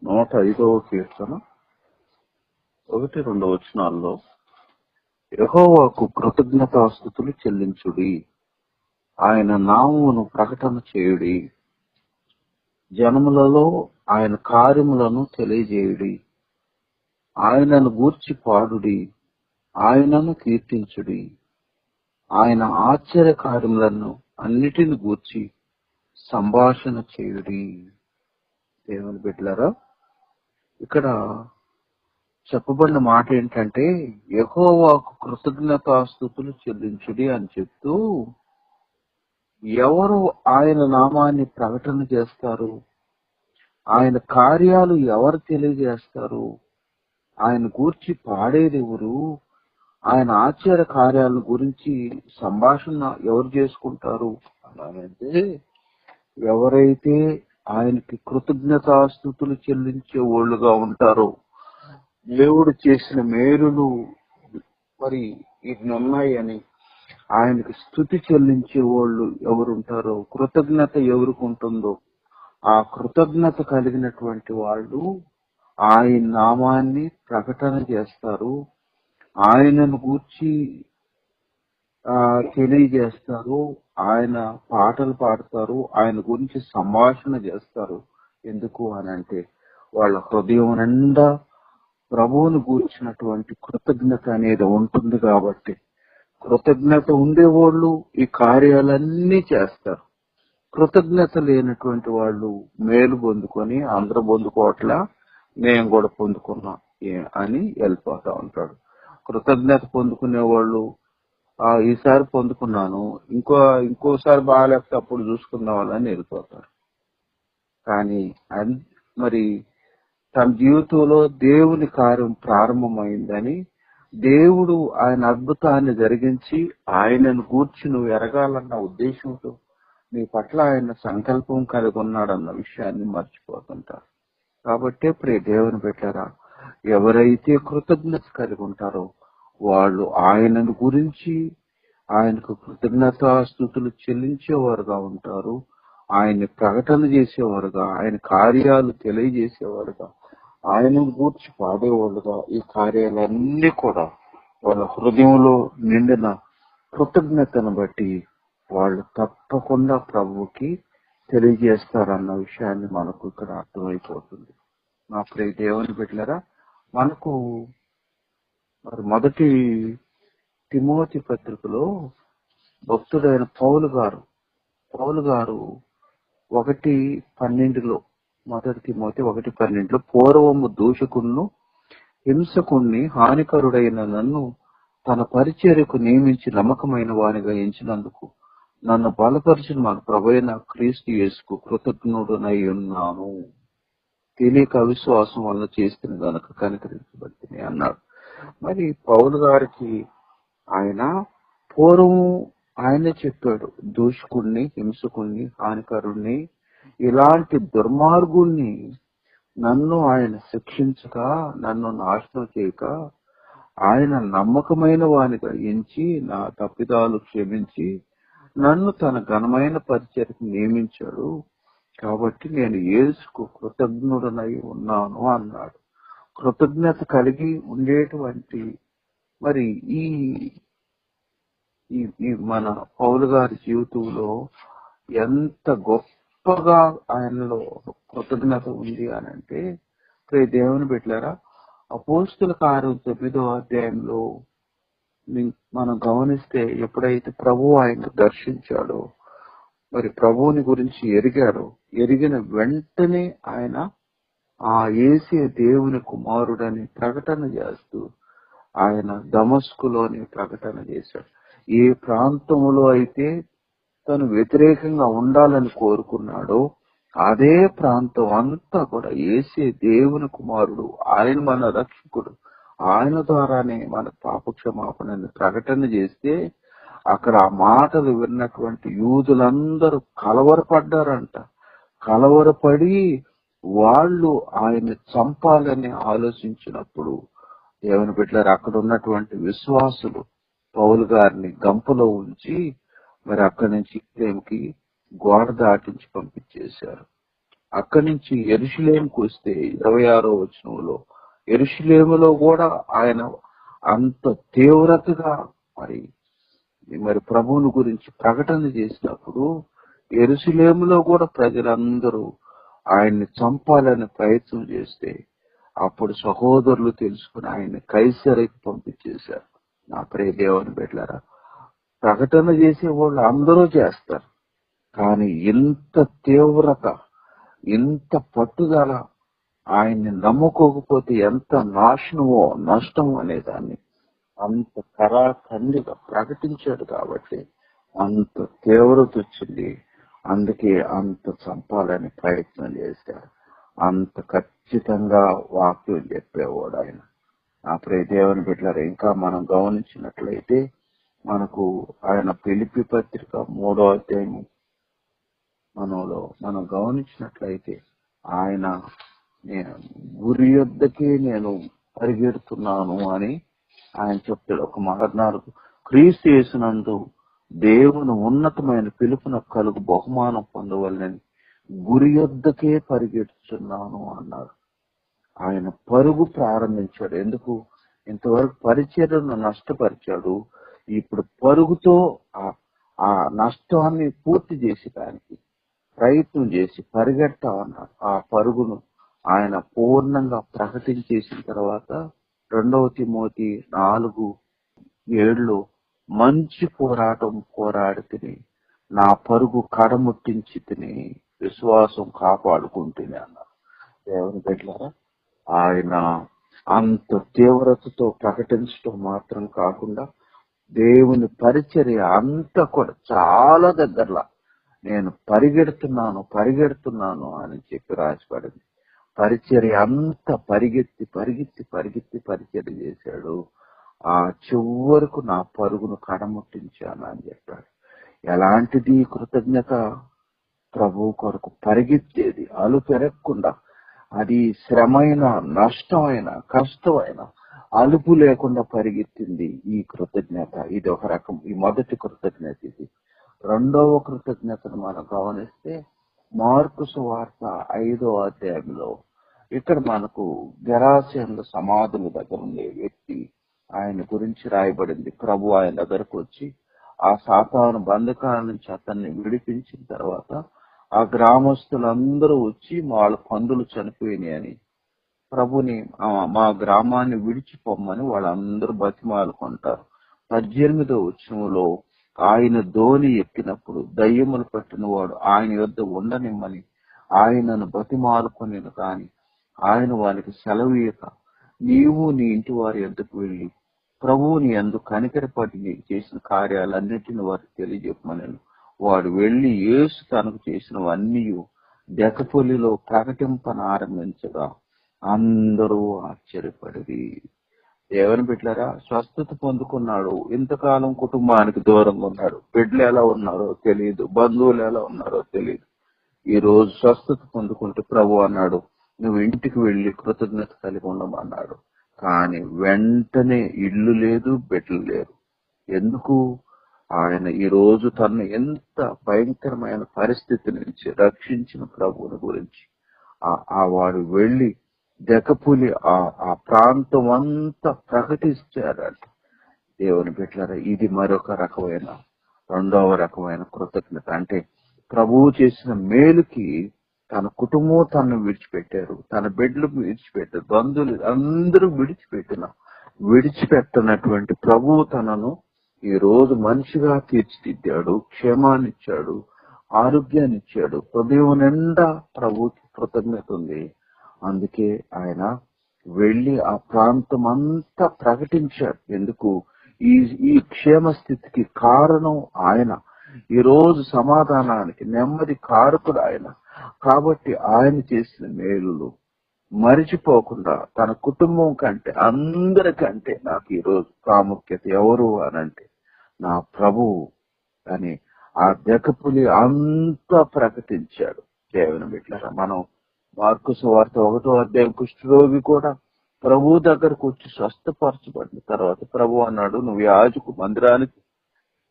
105వ కీర్తన 1-2 వచనాల్లో, యెహోవాకు కృతజ్ఞతాస్తుతులు చెల్లించుడి, ఆయన నామమును ప్రకటన చేయుడి, జనములలో ఆయన కార్యములను తెలియజేయుడి, ఆయనను గూర్చి పాడుడి, ఆయనను కీర్తించుడి, ఆయన ఆశ్చర్య కార్యములను అన్నిటిని గూర్చి సంభాషణ చేయుడి. దేవుని బిడ్డలారా, ఇక్కడ చెప్పబడిన మాట ఏంటంటే, యెహోవాకు కృతజ్ఞతాస్తుతులు చెల్లించుడి అని చెప్తూ, ఎవరు ఆయన నామాన్ని ప్రకటన చేస్తారు, ఆయన కార్యాలు ఎవరు తెలియజేస్తారు, ఆయన గూర్చి పాడేది ఎవరు, ఆయన ఆశ్చర్య కార్యాల గురించి సంభాషణ ఎవరు చేసుకుంటారు అలాగంటే, ఎవరైతే ఆయనకి కృతజ్ఞతాస్తుతులు చెల్లించే వాళ్ళుగా ఉంటారో, దేవుడు చేసిన మేలులు మరి ఇన్ని ఉన్నాయని ఆయనకి స్తుతి చెల్లించే వాళ్ళు ఎవరుంటారో, కృతజ్ఞత ఎవరికి ఉంటుందో, ఆ కృతజ్ఞత కలిగినటువంటి వాళ్ళు ఆయన నామాన్ని ప్రకటన చేస్తారు, ఆయనను గూర్చి తెలియజేస్తారు, ఆయన పాటలు పాడతారు, ఆయన గురించి సంభాషణ చేస్తారు. ఎందుకు అనంటే, వాళ్ళ హృదయం నిండా ప్రభువును గూర్చినటువంటి కృతజ్ఞత అనేది ఉంటుంది కాబట్టి. కృతజ్ఞత ఉండేవాళ్ళు ఈ కార్యాలన్నీ చేస్తారు. కృతజ్ఞత లేనటువంటి వాళ్ళు మేలు పొందుకొని అందరూ పొందుకోవట్లా, మేము కూడా పొందుకున్నాం అని వెళ్ళిపోతా ఉంటాడు. కృతజ్ఞత పొందుకునే వాళ్ళు ఈసారి పొందుకున్నాను, ఇంకోసారి బాగాలేకపోతే అప్పుడు చూసుకుందాం వాళ్ళని వెళ్ళిపోతారు. కానీ మరి తన జీవితంలో దేవుని కార్యం ప్రారంభమైందని, దేవుడు ఆయన అద్భుతాన్ని జరిగించి ఆయనను గూర్చి నువ్వు ఎరగాలన్న ఉద్దేశంతో నీ పట్ల ఆయన సంకల్పం కలిగి ఉన్నాడన్న విషయాన్ని మర్చిపోతుంటారు. కాబట్టి ప్రియ దేవుని బిడ్డలారా, ఎవరైతే కృతజ్ఞత కలిగి ఉంటారో వాళ్ళు ఆయనను గురించి ఆయనకు కృతజ్ఞతాస్తుతులు చెల్లించేవారుగా ఉంటారు, ఆయన్ని ప్రకటన చేసేవారుగా, ఆయన కార్యాలు తెలియజేసేవారుగా, ఆయనను గూర్చి పాడేవాళ్ళుగా, ఈ కార్యాలన్నీ కూడా వాళ్ళ హృదయంలో నిండిన కృతజ్ఞతను బట్టి వాళ్ళు తప్పకుండా ప్రభువుకి తెలియజేస్తారన్న విషయాన్ని మనకు ఇక్కడ అర్థమైపోతుంది. నా ప్రియ దేవుని బిడ్డలారా, మనకు మరి మొదటి తిమోతి పత్రికలో భక్తుడైన పౌలు గారు 1:12 మొదటి తిమోతి 1:12 పూర్వము దూషకులను హింసకుణ్ణి హానికరుడైన నన్ను తన పరిచర్యకు నియమించి నమ్మకమైన వానిగా ఎంచినందుకు నన్ను బలపరిచిన మన ప్రభువైన క్రీస్తు యేసుకు కృతజ్ఞుడనై ఉన్నాను. తెలియక అవిశ్వాసం వల్ల చేస్తున్న గనక కనికరించబడుతుంది అన్నాడు. మరి పౌలు గారికి ఆయన పూర్వం ఆయనే చెప్పాడు, దూషకుణ్ణి, హింసకుణ్ణి, హానికరుణ్ణి, ఇలాంటి దుర్మార్గుణ్ణి నన్ను ఆయన శిక్షించక, నన్ను నాశనం చేయక, ఆయన నమ్మకమైన వానిగా ఎంచి నా తప్పిదాలు క్షమించి నన్ను తన ఘనమైన పరిచర్యకు నియమించాడు. కాబట్టి నేను యేసుకు కృతజ్ఞుడనై ఉన్నాను అన్నాడు. కృతజ్ఞత కలిగి ఉండేటువంటి మరి ఈ మన పౌలు గారి జీవితంలో ఎంత గొప్పగా ఆయనలో కృతజ్ఞత ఉంది అనంటే, ప్రియ దేవుని బిడ్డలారా, అపోస్తుల కార్యం 9వ అధ్యాయంలో మనం గమనిస్తే, ఎప్పుడైతే ప్రభువు ఆయన దర్శించాడో, మరి ప్రభువుని గురించి ఎరిగిన వెంటనే ఆయన ఆ యేసే దేవుని కుమారుడని ప్రకటన చేస్తూ ఆయన దమస్కులోని ప్రకటన చేశాడు. ఏ ప్రాంతంలో అయితే తను వ్యతిరేకంగా ఉండాలని కోరుకున్నాడో అదే ప్రాంతం అంతా కూడా యేసే దేవుని కుమారుడు, ఆయన మన రక్షకుడు, ఆయన ద్వారానే మన పాపక్షమాపణని ప్రకటన చేస్తే అక్కడ ఆ మాటలు విన్నటువంటి యూదులందరూ కలవరపడ్డారంట. కలవరపడి వాళ్ళు ఆయన చంపాలని ఆలోచించినప్పుడు దేవుని బిడ్డలారా, అక్కడ ఉన్నటువంటి విశ్వాసులు పౌలు గారిని గంపలో ఉంచి మరి అక్కడి నుంచి ఇబ్రాహీంకి గోడ దాటించి పంపించేశారు. అక్కడి నుంచి యెరూషలేముకు వస్తే 26వ వచనంలో యెరూషలేములో కూడా ఆయన అంత తీవ్రతగా మరి మరి ప్రభువుని గురించి ప్రకటన చేసినప్పుడు యెరూషలేములో కూడా ప్రజలందరూ ఆయన్ని చంపాలని ప్రయత్నం చేస్తే అప్పుడు సహోదరులు తెలుసుకుని ఆయన్ని కైసరికి పంపించేశారు. నా ప్రియ దేవుని బిడ్డలారా, ప్రకటన చేసే వాళ్ళు అందరూ చేస్తారు, కానీ ఇంత తీవ్రత, ఇంత పట్టుదల ఆయన్ని నమ్ముకోకపోతే ఎంత నాశనమో నష్టమో అనేదాన్ని అంత కరాఖండిగా ప్రకటించాడు కాబట్టి అంత తీవ్రత వచ్చింది. అందుకే అంత చంపాలని ప్రయత్నం చేశారు. అంత ఖచ్చితంగా వాక్యం చెప్పేవాడు ఆయన. నా ప్రియ దేవుని బిడ్డలారా, ఇంకా మనం గమనించినట్లయితే మనకు ఆయన ఫిలిప్పీ పత్రిక 3వ అధ్యాయం మనం గమనించినట్లయితే ఆయన గురి యొద్దకే నేను పరిగెడుతున్నాను అని ఆయన చెప్తాడు. ఒక మాట, క్రీస్తు యేసునందు దేవుని ఉన్నతమైన పిలుపున కలుగు బహుమానం పొందవలనని గురి యొద్దకే పరిగెడుతున్నాను అన్నారు. ఆయన పరుగు ప్రారంభించాడు. ఎందుకు? ఇంతవరకు పరిచర్యను నష్టపరిచాడు. ఇప్పుడు పరుగుతో ఆ నష్టాన్ని పూర్తి చేసేదానికి ప్రయత్నం చేసి పరిగెడతా ఉన్నారు. ఆ పరుగును ఆయన పూర్ణంగా ప్రకటించేసిన తర్వాత 2వ తిమోతి 4:7 మంచి పోరాటం పోరాడి తిని నా పరుగు కడముట్టించి తిని విశ్వాసం కాపాడుకుంటేనే అన్నారు. దేవుని బిడ్డలారా, ఆయన అంత తీవ్రతతో ప్రకటించడం మాత్రం కాకుండా దేవుని పరిచర్య అంతా కూడా చాలా దగ్గరలా నేను పరిగెడుతున్నాను అని చెప్పి రాసిపడింది. పరిచర్య అంతా పరిగెత్తి పరిచర్య చేశాడు. ఆ చివరకు నా పరుగును కడముట్టించాను అని చెప్పాడు. ఎలాంటిది కృతజ్ఞత? ప్రభు కొరకు పరిగెత్తేది అలుపెరగకుండా, అది శ్రమైన, నష్టమైన, కష్టమైన, అలుపు లేకుండా పరిగెత్తింది ఈ కృతజ్ఞత. ఇది ఒక రకం, ఈ మొదటి కృతజ్ఞత. ఇది రెండవ కృతజ్ఞతను మనం గమనిస్తే మార్కు సువార్త 5వ అధ్యాయంలో ఇక్కడ మనకు గెరాసేనుల సమాధుల దగ్గర ఉండే వ్యక్తి ఆయన గురించి రాయబడింది. ప్రభు ఆయన దగ్గరకు వచ్చి ఆ సాతాను బంధకాల నుంచి అతన్ని విడిపించిన తర్వాత ఆ గ్రామస్తులందరూ వచ్చి వాళ్ళ పందులు చనిపోయినాయని ప్రభుని మా గ్రామాన్ని విడిచిపోమ్మని వాళ్ళందరూ బతిమాలుకుంటారు. 18వ వచనంలో ఆయన ధోని ఎక్కినప్పుడు దయ్యములు పట్టిన వాడు ఆయన యొద్ద ఉండనిమ్మని ఆయనను బతిమాలుకొనిను కాని ఆయన వారికి సెలవీయక నీవు నీ ఇంటి వారి యొద్దకు వెళ్లి ప్రభువు నీ యందు కనికరపడి నీకు చేసిన కార్యాలన్నిటిని వారికి తెలియజెప్పమనను. వాడు వెళ్లి యేసు తనకు చేసినవన్నీ దెకపొలిలో ప్రకటింపనారంభించగా అందరూ ఆశ్చర్యపడి. దేవుని బిడ్డలారా, స్వస్థత పొందుకున్నాడు. ఇంతకాలం కుటుంబానికి దూరంగా ఉన్నాడు. బిడ్డలు ఎలా ఉన్నారో తెలియదు, బంధువులు ఎలా ఉన్నారో తెలియదు. ఈ రోజు స్వస్థత పొందుకుంటే ప్రభు అన్నాడు, నువ్వు ఇంటికి వెళ్లి కృతజ్ఞత కలిగి ఉండమన్నాడు. కానీ వెంటనే ఇల్లు లేదు, బిడ్డలు లేరు. ఎందుకు? ఆయన ఈ రోజు తను ఎంత భయంకరమైన పరిస్థితి నుంచి రక్షించిన ప్రభువుని గురించి ఆ వాడు వెళ్లి దెకపులి ఆ ప్రాంతం అంతా ప్రకటించారంట. దేవుని బిడ్డలారా, ఇది మరొక రకమైన, రెండవ రకమైన కృతజ్ఞత. అంటే ప్రభువు చేసిన మేలుకి తన కుటుంబం తనను విడిచిపెట్టారు, తన బిడ్డలు విడిచిపెట్టారు, బంధువులు అందరూ విడిచిపెట్టనటువంటి ప్రభువు తనను ఈ రోజు మనిషిగా తీర్చిదిద్దాడు, క్షేమాన్ని ఇచ్చాడు, ఆరోగ్యాన్ని ఇచ్చాడు. హృదయం నిండా ప్రభువుకి కృతజ్ఞత ఉంది. అందుకే ఆయన వెళ్లి ఆ ప్రాంతం అంతా ప్రకటించాడు. ఎందుకు? ఈ క్షేమ స్థితికి కారణం ఆయన. ఈ రోజు సమాధానానికి, నెమ్మది కారకుడు ఆయన. కాబట్టి ఆయన చేసిన మేలులు మరిచిపోకుండా తన కుటుంబం కంటే, అందరికంటే నాకు ఈ రోజు ప్రాముఖ్యత ఎవరు అనంటే నా ప్రభువు అని ఆ దెకపులి అంతా ప్రకటించాడు. దేవుని బిడ్డలారా, మనం మార్కు సువార్త 1వ అధ్యాయం కుష్ఠరోగి కూడా ప్రభు దగ్గరకు వచ్చి స్వస్థపరచబడిన తర్వాత ప్రభు అన్నాడు, నువ్వు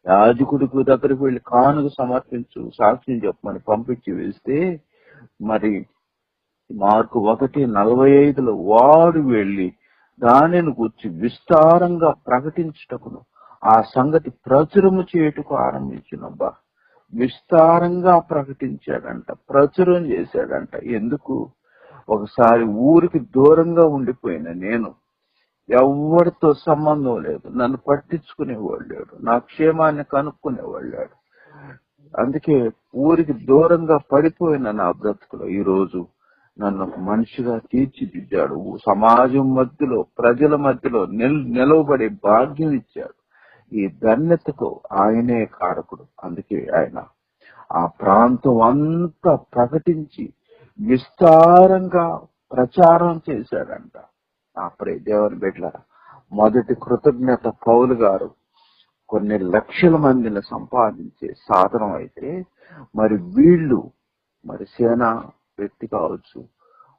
యాజకుడికి దగ్గరికి వెళ్లి కానుక సమర్పించు, సాక్ష్యం చెప్పమని పంపించి వేస్తే మరి మార్కు 1:45 వారు వెళ్లి దానిని గూర్చి విస్తారంగా ప్రకటించుటకును ఆ సంగతి ప్రచురము చేయుటకు ఆరంభించినబ్బా. విస్తారంగా ప్రకటించాడంట, ప్రచురం చేశాడంట. ఎందుకు? ఒకసారి ఊరికి దూరంగా ఉండిపోయిన నేను, ఎవరితో సంబంధం లేదు, నన్ను పట్టించుకునేవాడు లేడు, నా క్షేమాన్ని కనుక్కునేవాడు లేడు. అందుకే ఊరికి దూరంగా పడిపోయిన నా బ్రతుకులో ఈ రోజు నన్ను ఒక మనిషిగా తీర్చిదిద్దాడు. సమాజం మధ్యలో, ప్రజల మధ్యలో నిలవబడే భాగ్యం ఇచ్చాడు. ఈ ధన్యతకు ఆయనే కారకుడు. అందుకే ఆయన ఆ ప్రాంతం అంతా ప్రకటించి విస్తారంగా ప్రచారం చేశాడంట. అప్పుడే దేవుని బిడ్డలారా, మొదటి కృతజ్ఞత పౌలు గారు కొన్ని లక్షల మందిని సంపాదించే సాధనం అయితే, మరి వీళ్ళు, మరి సేనా వ్యక్తి కావచ్చు,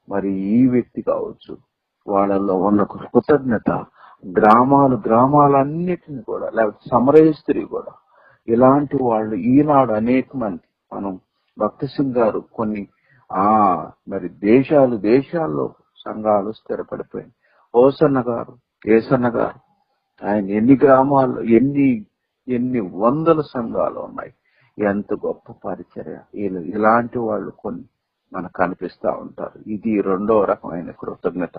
మరి ఈ వ్యక్తి కావచ్చు, వాళ్ళలో ఉన్న కృతజ్ఞత గ్రామాలన్నిటిని కూడా, లేకపోతే సమరయ స్త్రీ కూడా, ఇలాంటి వాళ్ళు ఈనాడు అనేక మంది, మనం భక్తి సింగ్ గారు కొన్ని మరి దేశాల్లో సంఘాలు స్థిరపడిపోయింది. ఓసన్న గారు, ఏసన్న గారు, ఆయన ఎన్ని గ్రామాల్లో ఎన్ని వందల సంఘాలు ఉన్నాయి. ఎంత గొప్ప పరిచర్య. ఇలాంటి వాళ్ళు కొన్ని మనకు కనిపిస్తా ఉంటారు. ఇది రెండవ రకమైన కృతజ్ఞత.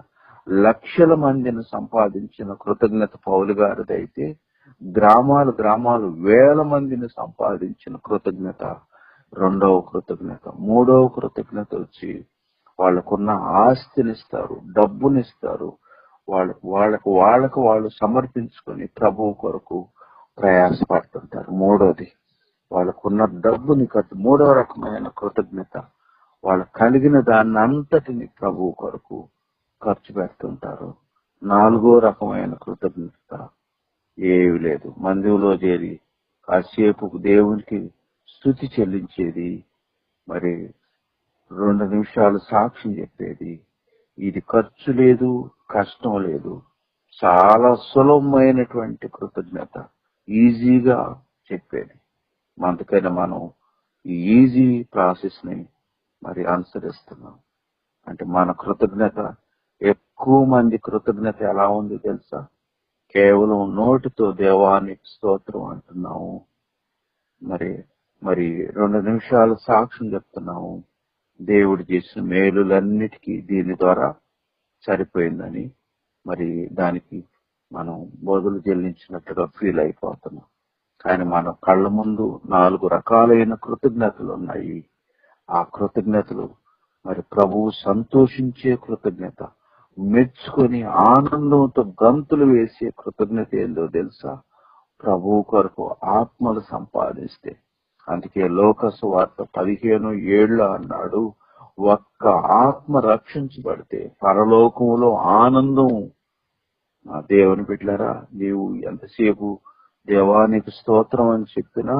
లక్షల మందిని సంపాదించిన కృతజ్ఞత పౌలు గారిదైతే, గ్రామాలు వేల మందిని సంపాదించిన కృతజ్ఞత రెండవ కృతజ్ఞత. మూడవ కృతజ్ఞత వచ్చి వాళ్ళకున్న ఆస్తినిస్తారు, డబ్బునిస్తారు, వాళ్ళకు వాళ్ళు సమర్పించుకొని ప్రభువు కొరకు ప్రయాసపడుతుంటారు. మూడోది, వాళ్ళకున్న డబ్బుని మూడవ రకమైన కృతజ్ఞత, వాళ్ళు కలిగిన దాన్ని అంతటిని ప్రభువు కొరకు ఖర్చు పెడుతుంటారు. నాలుగో రకమైన కృతజ్ఞత, ఏవి లేదు, మందిరంలో చేరి కాసేపు దేవునికి స్తుతి చెల్లించేది, మరి 2 నిమిషాలు సాక్ష్యం చెప్పేది. ఇది ఖర్చు లేదు, కష్టం లేదు, చాలా సులభమైనటువంటి కృతజ్ఞత, ఈజీగా చెప్పేది. అందుకని మనం ఈ ఈజీ ప్రాసెస్ ని మరి అనుసరిస్తున్నాం. అంటే మన కృతజ్ఞత, ఎక్కువ మంది కృతజ్ఞత ఎలా ఉంది తెలుసా? కేవలం నోటితో దేవానికి స్తోత్రం అంటున్నాము, మరి 2 నిమిషాలు సాక్ష్యం చెప్తున్నాము, దేవుడు చేసిన మేలులన్నిటికీ దీని ద్వారా సరిపోయిందని మరి దానికి మనం బదులు చెల్లించినట్టుగా ఫీల్ అయిపోతున్నాం. కానీ మన కళ్ళ ముందు 4 రకాలైన కృతజ్ఞతలు ఉన్నాయి. ఆ కృతజ్ఞతలు మరి ప్రభువు సంతోషించే కృతజ్ఞత, మెచ్చుకొని ఆనందంతో గంతులు వేసే కృతజ్ఞత ఏందో తెలుసా? ప్రభువు కొరకు ఆత్మలు సంపాదిస్తే. అందుకే లోకసు వార్త 15:7 అన్నాడు, ఒక్క ఆత్మ రక్షించబడితే పరలోకములో ఆనందం. నా దేవుని బిడ్డలారా, నీవు ఎంతసేపు దేవానికి స్తోత్రం అని చెప్పినా,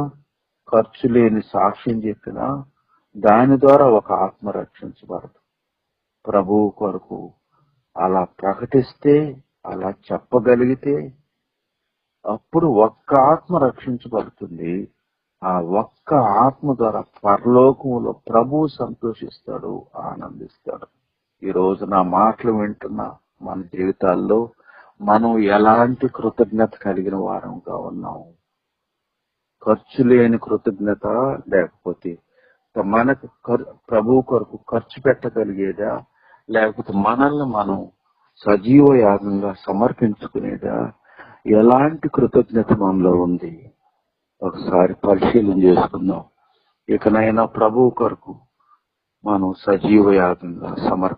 ఖర్చు లేని సాక్ష్యం చెప్పినా, దాని ద్వారా ఒక ఆత్మ రక్షించబడదు. ప్రభువు కొరకు అలా ప్రకటిస్తే, అలా చెప్పగలిగితే అప్పుడు ఒక్క ఆత్మ రక్షించబడుతుంది. ఆ ఒక్క ఆత్మ ద్వారా పరలోకములో ప్రభువు సంతోషిస్తాడు, ఆనందిస్తాడు. ఈ రోజు నా మాటలు వింటున్న మన జీవితాల్లో మనం ఎలాంటి కృతజ్ఞత కలిగిన వారంగా ఉన్నాము? ఖర్చు లేని కృతజ్ఞత, లేకపోతే మనకు ప్రభువు కొరకు ఖర్చు పెట్టగలిగేదా, లేకపోతే మనల్ని మనం సజీవ యాగంగా సమర్పించుకునేదా? ఎలాంటి కృతజ్ఞత మనలో ఉంది? ఒకసారి పరిశీలన చేసుకుందాం. ఇకనైనా ప్రభువు కొరకు మనం సజీవ యాగంగా